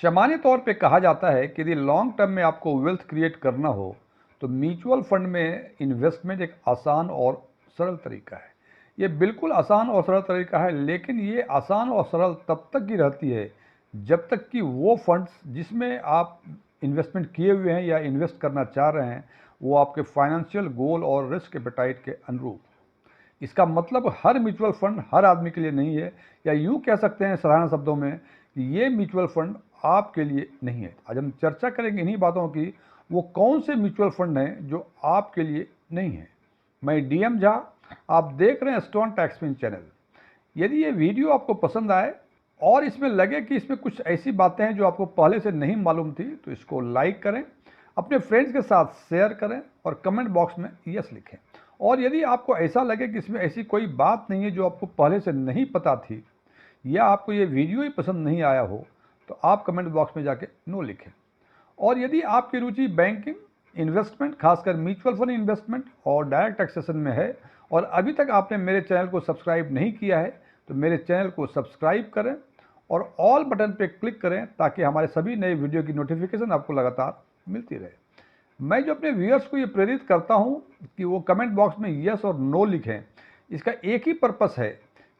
सामान्य तौर पे कहा जाता है कि यदि लॉन्ग टर्म में आपको वेल्थ क्रिएट करना हो तो म्यूचुअल फंड में इन्वेस्टमेंट एक आसान और सरल तरीका है। ये बिल्कुल आसान और सरल तरीका है, लेकिन ये आसान और सरल तब तक की रहती है जब तक कि वो फंड्स जिसमें आप इन्वेस्टमेंट किए हुए हैं या इन्वेस्ट करना चाह रहे हैं वो आपके फाइनेंशियल गोल और रिस्क एपेटाइट के अनुरूप। इसका मतलब हर म्यूचुअल फंड हर आदमी के लिए नहीं है, या यूँ कह सकते हैं साधारण शब्दों में कि ये म्यूचुअल फंड आपके लिए नहीं है। आज हम चर्चा करेंगे इन्हीं बातों की, वो कौन से म्यूचुअल फंड हैं जो आपके लिए नहीं है। मैं डीएम झा, आप देख रहे हैं स्टोन टैक्सपिन चैनल। यदि ये वीडियो आपको पसंद आए और इसमें लगे कि इसमें कुछ ऐसी बातें हैं जो आपको पहले से नहीं मालूम थी, तो इसको लाइक करें, अपने फ्रेंड्स के साथ शेयर करें और कमेंट बॉक्स में यस लिखें। और यदि आपको ऐसा लगे कि इसमें ऐसी कोई बात नहीं है जो आपको पहले से नहीं पता थी, या आपको ये वीडियो ही पसंद नहीं आया हो, तो आप कमेंट बॉक्स में जाके नो लिखें। और यदि आपकी रुचि बैंकिंग, इन्वेस्टमेंट, खासकर म्यूचुअल फंड इन्वेस्टमेंट और डायरेक्ट टैक्सेशन में है और अभी तक आपने मेरे चैनल को सब्सक्राइब नहीं किया है, तो मेरे चैनल को सब्सक्राइब करें और ऑल बटन पे क्लिक करें ताकि हमारे सभी नए वीडियो की नोटिफिकेशन आपको लगातार मिलती रहे। मैं जो अपने व्यूअर्स को ये प्रेरित करता हूँ कि वो कमेंट बॉक्स में यस और नो लिखें, इसका एक ही पर्पस है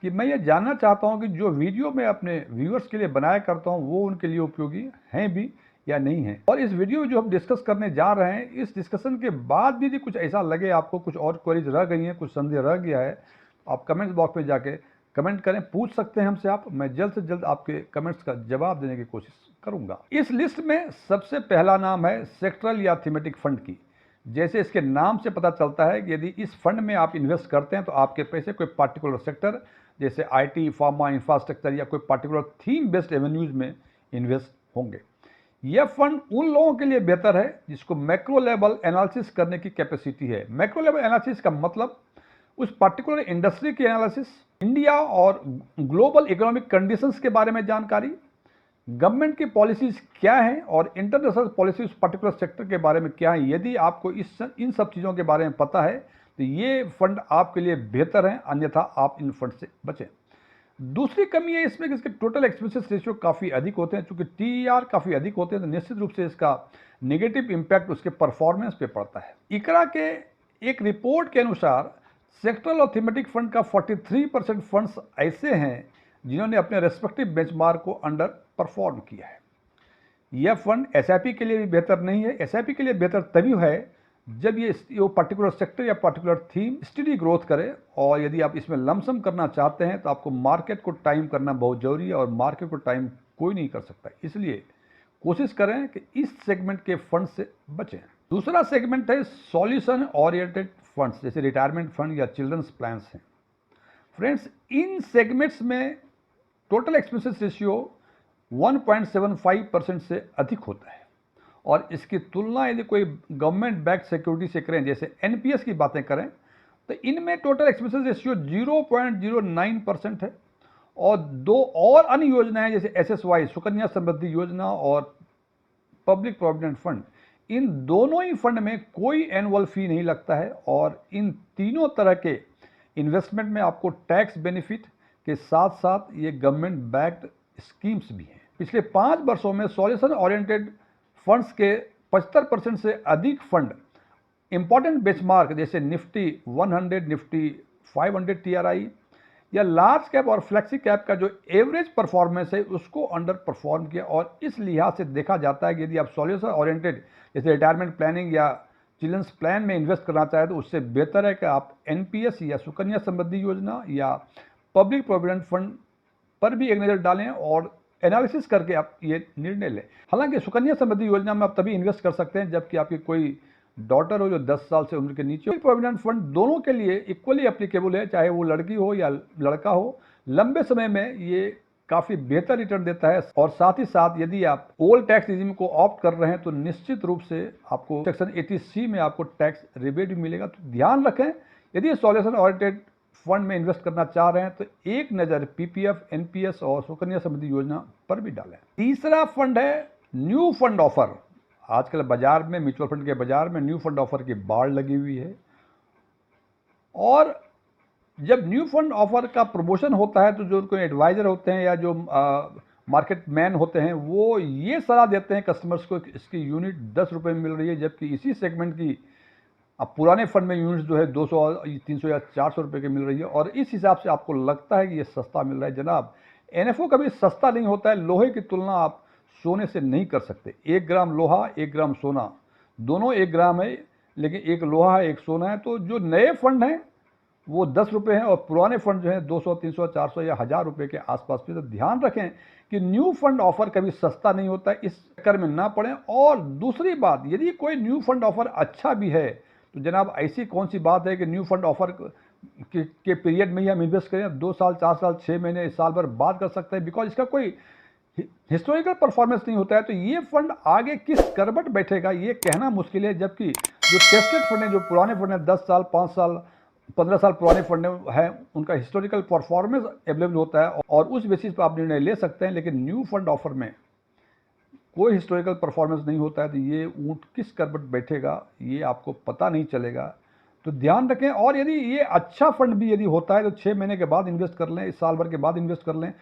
कि मैं ये जानना चाहता हूँ कि जो वीडियो मैं अपने व्यूअर्स के लिए बनाया करता हूँ वो उनके लिए उपयोगी हैं भी या नहीं है। और इस वीडियो में जो हम डिस्कस करने जा रहे हैं, इस डिस्कशन के बाद भी यदि कुछ ऐसा लगे आपको, कुछ और क्वेरीज रह गई हैं, कुछ संदेह रह गया है, आप कमेंट्स बॉक्स में जाके कमेंट करें, पूछ सकते हैं हमसे आप। मैं जल्द से जल्द आपके कमेंट्स का जवाब देने की कोशिश करूंगा। इस लिस्ट में सबसे पहला नाम है सेक्टरल या थीमेटिक फंड की। जैसे इसके नाम से पता चलता है कि यदि इस फंड में आप इन्वेस्ट करते हैं तो आपके पैसे कोई पार्टिकुलर सेक्टर जैसे आईटी, फार्मा, इंफ्रास्ट्रक्चर या कोई पार्टिकुलर थीम बेस्ड एवेन्यूज में इन्वेस्ट होंगे। यह फंड उन लोगों के लिए बेहतर है जिसको मैक्रो लेवल एनालिसिस करने की कैपेसिटी है। मैक्रो लेवल एनालिसिस का मतलब उस पर्टिकुलर इंडस्ट्री की एनालिसिस, इंडिया और ग्लोबल इकोनॉमिक कंडीशंस के बारे में जानकारी, गवर्नमेंट की पॉलिसीज क्या हैं और इंटरनेशनल पॉलिसी उस पर्टिकुलर सेक्टर के बारे में क्या है। यदि आपको इन सब चीज़ों के बारे में पता है तो ये फंड आपके लिए बेहतर है, अन्यथा आप इन फंड से बचें। दूसरी कमी है इसमें कि इसके टोटल एक्सपेंसेस रेशियो काफ़ी अधिक होते हैं। चूंकि टीईआर काफ़ी अधिक होते हैं तो निश्चित रूप से इसका नेगेटिव इम्पैक्ट उसके परफॉर्मेंस पे पड़ता है। इकरा के एक रिपोर्ट के अनुसार सेक्टरल और थीमेटिक फंड का 43% फंड्स ऐसे हैं जिन्होंने अपने रेस्पेक्टिव बेंचमार्क को अंडर परफॉर्म किया है। यह फंड एसआईपी के लिए भी बेहतर नहीं है। एसआईपी के लिए बेहतर तभी है जब ये पर्टिकुलर सेक्टर या पर्टिकुलर थीम स्टडी ग्रोथ करे, और यदि आप इसमें लमसम करना चाहते हैं तो आपको मार्केट को टाइम करना बहुत जरूरी है, और मार्केट को टाइम कोई नहीं कर सकता। इसलिए कोशिश करें कि इस सेगमेंट के फंड से बचें। दूसरा सेगमेंट है सॉल्यूशन ओरिएंटेड फंड्स, जैसे रिटायरमेंट फंड या चिल्ड्रंस प्लान्स हैं। फ्रेंड्स, इन सेगमेंट्स में टोटल एक्सपेंसेस रेशियो 1.75% से अधिक होता है, और इसकी तुलना यदि कोई गवर्नमेंट बैक्ड सिक्योरिटी से करें, जैसे एनपीएस की बातें करें, तो इनमें टोटल एक्सपेंसेस रेशियो 0.09% है। और दो और अन्य योजनाएं जैसे एसएसवाई, सुकन्या समृद्धि योजना, और पब्लिक प्रोविडेंट फंड, इन दोनों ही फंड में कोई एनुअल फी नहीं लगता है, और इन तीनों तरह के इन्वेस्टमेंट में आपको टैक्स बेनिफिट के साथ साथ ये गवर्नमेंट बैक्ड स्कीम्स भी हैं। पिछले 5 वर्षों में सॉल्यूशन ओरिएंटेड फंड्स के 75% से अधिक फंड इंपॉर्टेंट बेंचमार्क जैसे निफ्टी 100, निफ्टी 500 टीआरआई या लार्ज कैप और फ्लेक्सी कैप का जो एवरेज परफॉर्मेंस है उसको अंडर परफॉर्म किया। और इस लिहाज से देखा जाता है कि यदि आप सॉल्यूशन ओरिएंटेड जैसे रिटायरमेंट प्लानिंग या चिल्ड्रंस प्लान में इन्वेस्ट करना चाहें तो उससे बेहतर है कि आप एनपीएस या सुकन्या समृद्धि योजना या पब्लिक प्रोविडेंट फंड पर भी एक नज़र डालें और एनालिसिस करके आप ये निर्णय लें। हालांकि सुकन्या समृद्धि योजना में आप तभी इन्वेस्ट कर सकते हैं जबकि आपकी कोई डॉटर हो जो 10 साल से उम्र के नीचे हो। प्रोविडेंट फंड दोनों के लिए इक्वली एप्लीकेबल है, चाहे वो लड़की हो या लड़का हो। लंबे समय में ये काफ़ी बेहतर रिटर्न देता है, और साथ ही साथ यदि आप ओल्ड टैक्स रिजीम को ऑप्ट कर रहे हैं तो निश्चित रूप से आपको सेक्शन 80C में आपको टैक्स रिबेट भी मिलेगा। तो ध्यान रखें, यदि सॉल्यूशन ओरिएंटेड फंड में इन्वेस्ट करना चाह रहे हैं तो एक नज़र पीपीएफ, एनपीएस और सुकन्या समृद्धि योजना पर भी डालें। तीसरा फंड है न्यू फंड ऑफर। आजकल बाजार में, म्यूचुअल फंड के बाजार में न्यू फंड ऑफर की बाढ़ लगी हुई है, और जब न्यू फंड ऑफर का प्रमोशन होता है तो जो कोई एडवाइजर होते हैं या जो मार्केट मैन होते हैं वो ये सलाह देते हैं कस्टमर्स को कि इसकी यूनिट 10 रुपये में मिल रही है, जबकि इसी सेगमेंट की अब पुराने फंड में यूनिट्स जो है 200 300 या 400 रुपये की मिल रही है, और इस हिसाब से आपको लगता है कि ये सस्ता मिल रहा है। जनाब, एनएफओ कभी सस्ता नहीं होता है। लोहे की तुलना आप सोने से नहीं कर सकते। 1 ग्राम लोहा 1 ग्राम सोना, दोनों 1 ग्राम है, लेकिन एक लोहा है एक सोना है। तो जो नए फंड हैं वो 10 रुपये हैं और पुराने फंड जो हैं 200 300 400 या 1000 रुपये के आसपास में। तो ध्यान रखें कि न्यू फंड ऑफर कभी सस्ता नहीं होता है, इस चक्कर में ना पड़ें। और दूसरी बात, यदि कोई न्यू फंड ऑफर अच्छा भी है तो जनाब ऐसी कौन सी बात है कि न्यू फंड ऑफर के पीरियड में ही हम इन्वेस्ट करें? 2 साल 4 साल 6 महीने साल भर बाद कर सकते हैं, बिकॉज इसका कोई हिस्टोरिकल परफॉर्मेंस नहीं होता है। तो ये फंड आगे किस करवट बैठेगा ये कहना मुश्किल है। जबकि जो टेस्टेड फंड है, जो पुराने फंड है, 10 साल 5 साल 15 साल पुराने फंड है, उनका हिस्टोरिकल परफॉर्मेंस अवेलेबल होता है और उस बेसिस पर आप निर्णय ले सकते हैं। लेकिन न्यू फंड ऑफर में कोई हिस्टोरिकल परफॉर्मेंस नहीं होता है, तो ये ऊँट किस करवट बैठेगा ये आपको पता नहीं चलेगा। तो ध्यान रखें। और यदि ये अच्छा फंड भी यदि होता है तो 6 महीने के बाद इन्वेस्ट कर लें, इस साल भर के बाद इन्वेस्ट कर लें।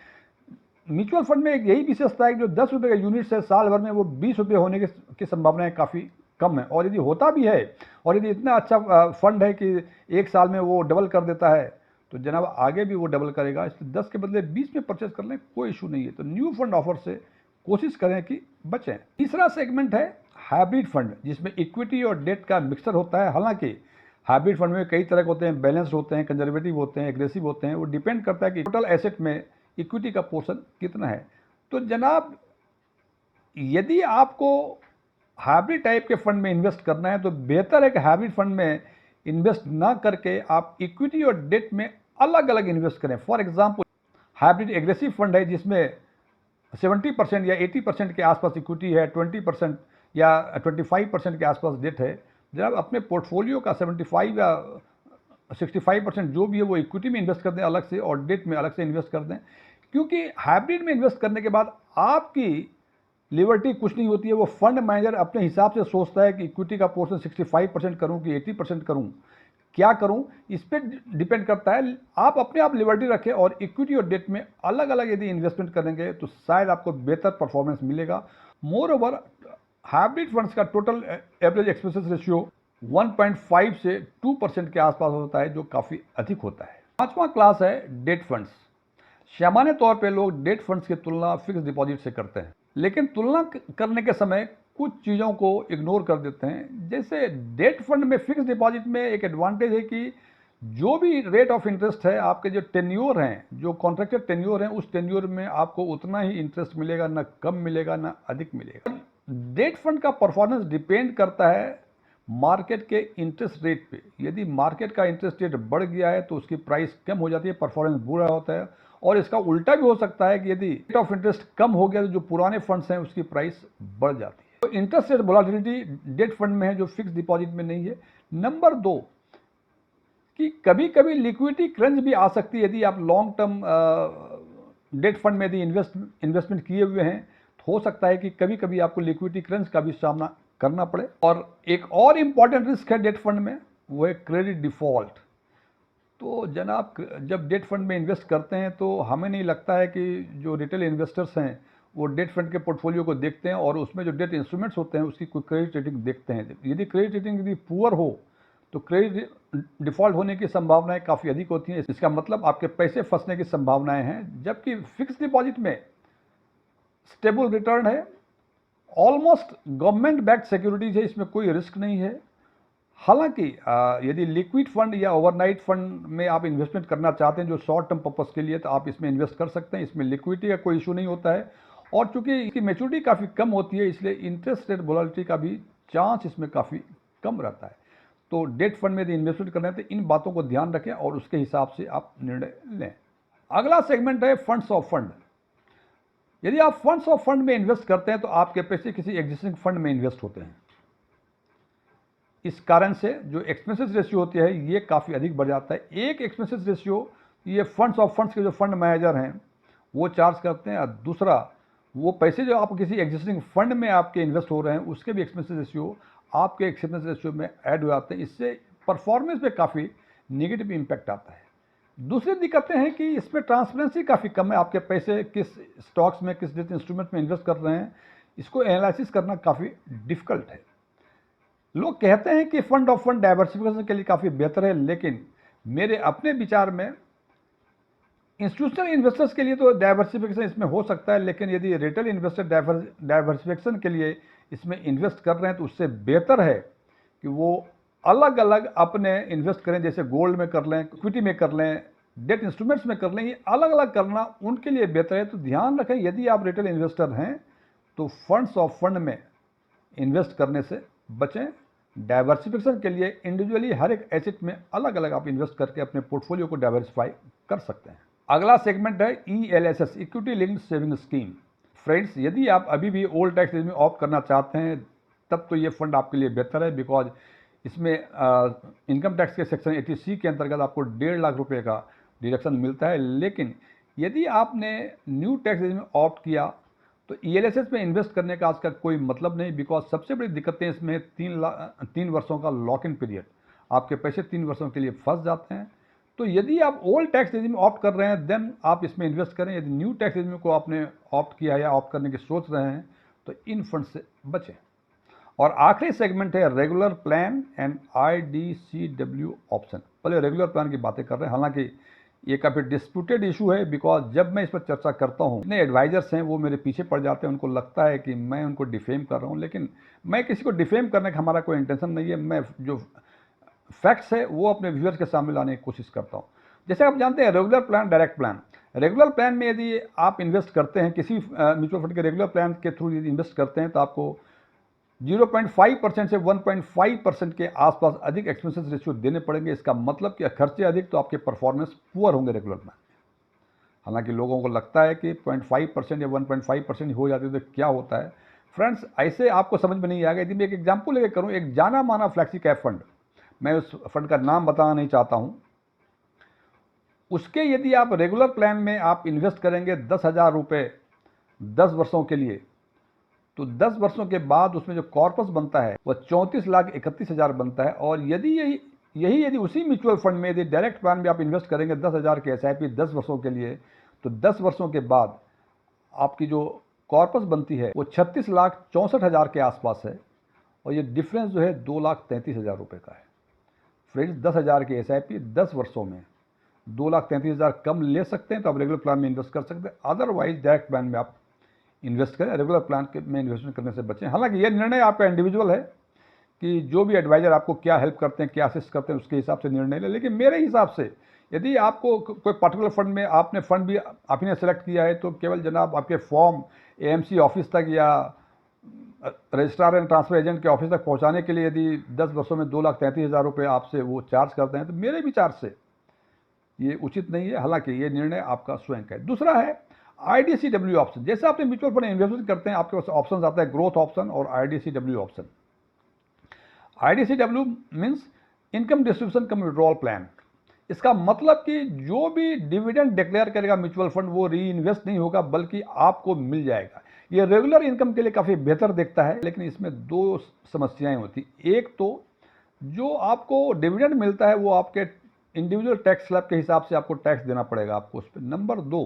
म्यूचुअल फंड में एक यही विशेषता है कि जो 10 रुपये का यूनिट है साल भर में वो 20 रुपये होने की संभावनाएं काफ़ी कम है। और यदि होता भी है और यदि इतना अच्छा फंड है कि एक साल में वो डबल कर देता है तो जनाब आगे भी वो डबल करेगा। इसलिए 10 के बदले 20 में परचेज कर लें, कोई इशू नहीं है। तो न्यू फंड ऑफर से कोशिश करें कि बचें। तीसरा सेगमेंट है हाइब्रिड फंड, जिसमें इक्विटी और डेट का मिक्सर होता है। हालांकि हाइब्रिड फंड में कई तरह के होते हैं, बैलेंस्ड होते हैं, कंजर्वेटिव होते हैं, एग्रेसिव होते हैं। वो डिपेंड करता है कि टोटल एसेट में इक्विटी का पोर्शन कितना है। तो जनाब यदि आपको हाइब्रिड टाइप के फंड में इन्वेस्ट करना है तो बेहतर है कि हाइब्रिड फंड में इन्वेस्ट ना करके आप इक्विटी और डेट में अलग अलग इन्वेस्ट करें। For example, hybrid aggressive fund है जिसमें 70% या 80% के आसपास इक्विटी है, 20% या 25% के आसपास डेट है। जब अपने पोर्टफोलियो का 75 या 65% जो भी है वो इक्विटी में इन्वेस्ट कर दें अलग से, और डेट में अलग से इन्वेस्ट कर दें। क्योंकि हाइब्रिड में इन्वेस्ट करने के बाद आपकी लिबर्टी कुछ नहीं होती है। वो फंड मैनेजर अपने हिसाब से सोचता है कि इक्विटी का पोर्शन 65% करूँ कि 80% करूँ, क्या करूं, इस पर डिपेंड करता है। आप अपने आप लिबर्टी रखें और इक्विटी और डेट में अलग अलग यदि इन्वेस्टमेंट करेंगे तो शायद आपको बेहतर परफॉर्मेंस मिलेगा। मोर ओवर, हाइब्रिड फंड्स का टोटल एवरेज एक्सपेंसेस रेशियो 1.5 से 2% के आसपास होता है, जो काफ़ी अधिक होता है। पांचवा क्लास है डेट फंड्स। सामान्य तौर पे लोग डेट फंड्स की तुलना फिक्स डिपॉजिट से करते हैं, लेकिन तुलना करने के समय कुछ चीज़ों को इग्नोर कर देते हैं। जैसे डेट फंड में फिक्स डिपॉजिट में एक एडवांटेज है कि जो भी रेट ऑफ इंटरेस्ट है, आपके जो टेन्योर हैं, जो कॉन्ट्रैक्टेड टेन्योर हैं, उस टेन्योर में आपको उतना ही इंटरेस्ट मिलेगा, ना कम मिलेगा ना अधिक मिलेगा। डेट फंड का परफॉर्मेंस डिपेंड करता है मार्केट के इंटरेस्ट रेट पे। यदि मार्केट का इंटरेस्ट रेट बढ़ गया है तो उसकी प्राइस कम हो जाती है, परफॉर्मेंस बुरा होता है। और इसका उल्टा भी हो सकता है कि यदि रेट ऑफ इंटरेस्ट कम हो गया तो जो पुराने फंड्स हैं उसकी प्राइस बढ़ जाती है। तो interest rate volatility debt fund में है जो फिक्स डिपॉजिट में नहीं है। नंबर 2 कि कभी कभी लिक्विडिटी क्रंच भी आ सकती है। यदि आप लॉन्ग टर्म डेट फंड में यदि इन्वेस्टमेंट किए हुए हैं तो हो सकता है कि कभी कभी आपको लिक्विडिटी क्रंच का भी सामना करना पड़े। और एक और इम्पॉर्टेंट रिस्क है डेट फंड में, वो है क्रेडिट डिफॉल्ट। तो जनाब जब डेट फंड में इन्वेस्ट करते हैं तो हमें नहीं लगता है कि जो रिटेल इन्वेस्टर्स हैं वो डेट फंड के पोर्टफोलियो को देखते हैं और उसमें जो डेट इंस्ट्रूमेंट्स होते हैं उसकी कोई क्रेडिट रेटिंग देखते हैं। यदि क्रेडिट रेटिंग यदि पुअर हो तो क्रेडिट डिफॉल्ट होने की संभावनाएं काफ़ी अधिक होती हैं। इसका मतलब आपके पैसे फंसने की संभावनाएं हैं। जबकि फिक्स डिपॉजिट में स्टेबल रिटर्न है, ऑलमोस्ट गवर्नमेंट बैक्ड सिक्योरिटीज है, इसमें कोई रिस्क नहीं है। हालांकि यदि लिक्विड फंड या ओवरनाइट फंड में आप इन्वेस्टमेंट करना चाहते हैं जो शॉर्ट टर्म पर्पस के लिए, तो आप इसमें इन्वेस्ट कर सकते हैं। इसमें लिक्विडिटी का कोई इशू नहीं होता है और चूंकि इसकी मैच्योरिटी काफ़ी कम होती है इसलिए इंटरेस्ट रेट वोलेटिलिटी का भी चांस इसमें काफ़ी कम रहता है। तो डेट फंड में यदि इन्वेस्टमेंट करना है तो इन बातों को ध्यान रखें और उसके हिसाब से आप निर्णय लें। अगला सेगमेंट है फंड्स ऑफ फंड। यदि आप फंड्स ऑफ फंड में इन्वेस्ट करते हैं तो आपके पैसे किसी एग्जिस्टिंग फंड में इन्वेस्ट होते हैं। इस कारण से जो एक्सपेंसेस रेशियो होती है ये काफ़ी अधिक बढ़ जाता है। एक एक्सपेंसेस रेशियो ये फंड्स ऑफ फंड्स के जो फंड मैनेजर हैं वो चार्ज करते हैं, और दूसरा वो पैसे जो आप किसी एग्जिस्टिंग फंड में आपके इन्वेस्ट हो रहे हैं उसके भी एक्सपेंसेस रेशियो आपके एक्सपेंसेस रेशियो में ऐड हो जाते हैं। इससे परफॉर्मेंस पे काफ़ी नेगेटिव इम्पैक्ट आता है। दूसरी दिक्कतें हैं कि इसमें ट्रांसपेरेंसी काफ़ी कम है, आपके पैसे किस स्टॉक्स में, किस इंस्ट्रूमेंट में इन्वेस्ट कर रहे हैं, इसको एनालिसिस करना काफ़ी डिफ़िकल्ट है। लोग कहते हैं कि फंड ऑफ फंड डाइवर्सिफिकेशन के लिए काफ़ी बेहतर है, लेकिन मेरे अपने विचार में इंस्टीट्यूशनल इन्वेस्टर्स के लिए तो डाइवर्सिफिकेशन इसमें हो सकता है, लेकिन यदि रिटेल इन्वेस्टर डाइवर्सिफिकेशन के लिए इसमें इन्वेस्ट कर रहे हैं तो उससे बेहतर है कि वो अलग अलग अपने इन्वेस्ट करें, जैसे गोल्ड में कर लें, इक्विटी में कर लें, डेट इंस्ट्रूमेंट्स में कर लें, ये अलग अलग करना उनके लिए बेहतर है। तो ध्यान रखें, यदि आप रिटेल इन्वेस्टर हैं तो फंड्स ऑफ फंड में इन्वेस्ट करने से बचें। डाइवर्सिफिकेशन के लिए इंडिविजुअली हर एक एसेट में अलग अलग आप इन्वेस्ट करके अपने पोर्टफोलियो को डाइवर्सिफाई कर सकते हैं। अगला सेगमेंट है ELSS, equity linked saving scheme. Friends, यदि आप अभी भी ओल्ड टैक्स में ऑप्ट करना चाहते हैं तब तो ये फंड आपके लिए बेहतर है, बिकॉज इसमें इनकम टैक्स के सेक्शन 80C के अंतर्गत आपको 1.5 लाख रुपए का डिडक्शन मिलता है। लेकिन यदि आपने न्यू टैक्स में ऑप्ट किया तो ELSS में इन्वेस्ट करने का आज का कोई मतलब नहीं, बिकॉज सबसे बड़ी दिक्कतें इसमें 3 वर्षों का लॉक इन पीरियड, आपके पैसे 3 वर्षों के लिए फंस जाते हैं। तो यदि आप ओल्ड टैक्स रेजिम में ऑप्ट कर रहे हैं देन आप इसमें इन्वेस्ट करें। यदि न्यू टैक्स रेजिम को आपने ऑप्ट किया है या ऑप्ट करने की सोच रहे हैं तो इन फंड से बचें। और आखिरी सेगमेंट है regular plan and IDCW option. पहले रेगुलर प्लान की बातें कर रहे हैं, हालांकि ये काफ़ी डिस्प्यूटेड इशू है, बिकॉज जब मैं इस पर चर्चा करता हूँ इतने एडवाइजर्स हैं वो मेरे पीछे पड़ जाते हैं, उनको लगता है कि मैं उनको डिफेम कर रहा हूँ, लेकिन मैं किसी को डिफेम करने का हमारा कोई इंटेंशन नहीं है। मैं जो फैक्ट्स है वो अपने व्यूअर्स के सामने लाने की कोशिश करता हूँ। जैसे आप जानते हैं regular plan, direct plan. Regular plan में यदि आप इन्वेस्ट करते हैं किसी म्यूचुअल फंड के रेगुलर प्लान के थ्रू यदि इन्वेस्ट करते हैं तो आपको 0.5% से 1.5% के आसपास अधिक एक्सपेंसेस रेशियो देने पड़ेंगे। इसका मतलब कि खर्चे अधिक तो आपके परफॉर्मेंस पुअर होंगे रेगुलर प्लान। हालांकि लोगों को लगता है कि 0.5% या 1.5% हो जाती है तो क्या होता है। फ्रेंड्स, ऐसे आपको समझ में नहीं आएगा। यदि मैं एक एग्जाम्पल लेकर करूँ, एक जाना माना फ्लैक्सी कैप फंड, मैं उस फंड का नाम बताना नहीं चाहता हूँ, उसके यदि आप रेगुलर प्लान में आप इन्वेस्ट करेंगे 10,000 रुपये 10 वर्षों के लिए, तो 10 वर्षों के बाद उसमें जो कॉर्पस बनता है वह 34,31,000 बनता है। और यदि यदि उसी म्यूचुअल फंड में यदि डायरेक्ट प्लान में आप इन्वेस्ट करेंगे 10,000 के SIP 10 वर्षों के लिए, तो 10 वर्षों के बाद आपकी जो कॉर्पस बनती है वो 36,64,000 के आसपास है, और ये डिफरेंस जो है 2,33,000 रुपये का है। फ्रेंड्स, 10,000 के SIP 10 वर्षों में 2,33,000 कम ले सकते हैं तो आप रेगुलर प्लान में इन्वेस्ट कर सकते हैं। अदरवाइज डायरेक्ट प्लान में आप इन्वेस्ट करें, रेगुलर प्लान में इन्वेस्टमेंट करने से बचें। हालांकि यह निर्णय आपका इंडिविजुअल है कि जो भी एडवाइजर आपको क्या हेल्प करते हैं, क्या असिस्ट करते हैं, उसके हिसाब से निर्णय लें। लेकिन मेरे हिसाब से यदि आपको कोई पर्टिकुलर फंड में आपने फंड भी आप ही ने सेलेक्ट किया है तो केवल जनाब आपके फॉर्म AMC ऑफिस तक या रजिस्ट्रार एंड ट्रांसफर एजेंट के ऑफिस तक पहुंचाने के लिए यदि 10 वर्षों में 2,33,000 रुपये आपसे वो चार्ज करते हैं तो मेरे विचार से ये उचित नहीं है। हालांकि ये निर्णय आपका स्वयं का है। दूसरा है IDCW ऑप्शन। जैसे आपने म्यूचुअल फंड इन्वेस्टमेंट करते हैं आपके पास ऑप्शन आता है, ग्रोथ ऑप्शन और IDCW option. IDCW means income distribution cum withdrawal plan. इसका मतलब कि जो भी डिविडेंड डिक्लेयर करेगा म्यूचुअल फंड वो री इन्वेस्ट नहीं होगा बल्कि आपको मिल जाएगा। ये रेगुलर इनकम के लिए काफ़ी बेहतर दिखता है, लेकिन इसमें 2 समस्याएं होती। एक तो जो आपको डिविडेंड मिलता है वो आपके इंडिविजुअल टैक्स स्लैब के हिसाब से आपको टैक्स देना पड़ेगा आपको उस पर। नंबर 2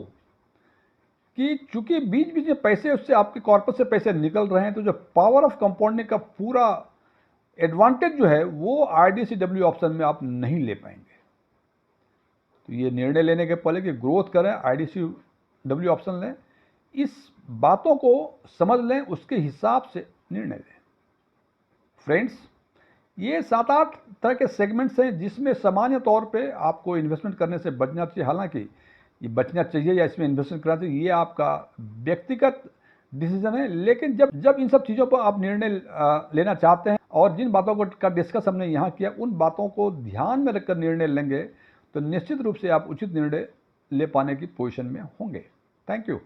कि चूंकि बीच बीच में पैसे उससे आपके कॉर्पस से पैसे निकल रहे हैं तो जो पावर ऑफ कंपाउंडिंग का पूरा एडवांटेज जो है वो IDCW ऑप्शन में आप नहीं ले पाएंगे। तो ये निर्णय लेने के पहले कि ग्रोथ करें IDCW ऑप्शन लें, इस बातों को समझ लें, उसके हिसाब से निर्णय लें। फ्रेंड्स, ये 7-8 तरह के सेगमेंट्स हैं जिसमें सामान्य तौर पे आपको इन्वेस्टमेंट करने से बचना चाहिए। हालांकि ये बचना चाहिए या इसमें इन्वेस्टमेंट करना चाहिए ये आपका व्यक्तिगत डिसीजन है, लेकिन जब इन सब चीज़ों पर आप निर्णय लेना चाहते हैं और जिन बातों को का डिस्कस हमने यहाँ किया उन बातों को ध्यान में रखकर निर्णय लेंगे तो निश्चित रूप से आप उचित निर्णय ले पाने की पोजीशन में होंगे। Thank you.